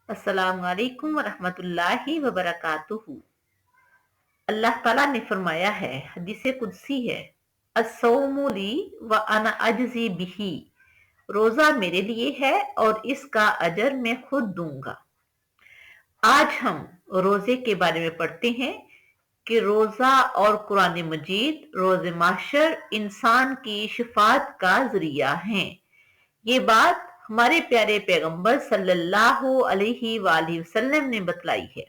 अस्सलाम वालेकुम वरहमतुल्लाहि वबरकातुहू। अल्लाह ताला ने फरमाया है, हदीसे कुदसी है, अस्सौमु ली व अना अजज़ी बिही। रोजा मेरे लिए है और इसका अजर मैं खुद दूंगा। आज हम रोजे के बारे में पढ़ते हैं कि रोजा और कुरान मजीद रोजे माशर इंसान की शिफात का जरिया हैं। ये बात हमारे प्यारे पैगंबर सल्लल्लाहु अलैहि वसल्लम ने बतलाई है।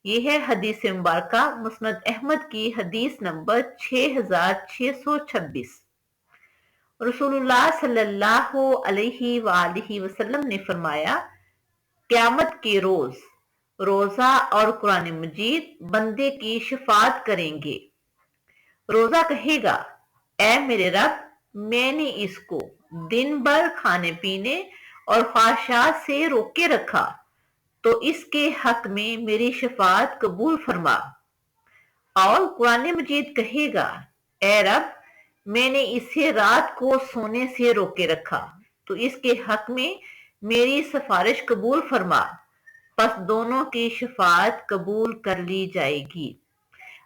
ये है हदीस मुबारका मुस्नद अहमद की हदीस नंबर 6626। रसूलुल्लाह सल्लल्लाहु अलैहि वसल्लम ने फरमाया, क़यामत के रोज रोजा और कुरान मजीद बंदे की शफात करेंगे। रोजा कहेगा, ऐ मेरे रब, मैंने इसको दिन भर खाने पीने और ख्वाहिशात से रोके रखा, तो इसके हक में मेरी शफात कबूल फरमा। और कुरान मजीद कहेगा, ऐ रब, मैंने इसे रात को सोने से रोके रखा, तो इसके हक में मेरी सिफारिश कबूल फरमा। बस दोनों की शफात कबूल कर ली जाएगी।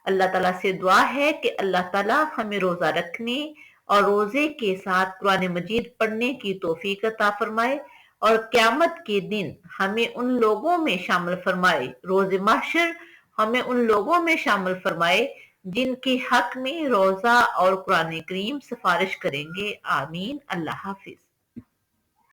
अल्लाह ताला से दुआ है कि अल्लाह ताला हमें रोजा रखने और रोजे के साथ कुरान मजीद पढ़ने की तौफीक अता फरमाए और क़यामत के दिन हमें उन लोगों में शामिल फरमाए, रोज़े महशर हमें उन लोगों में शामिल फरमाए जिनके हक में रोजा और कुरान करीम सिफारिश करेंगे। आमीन। अल्लाह हाफिज।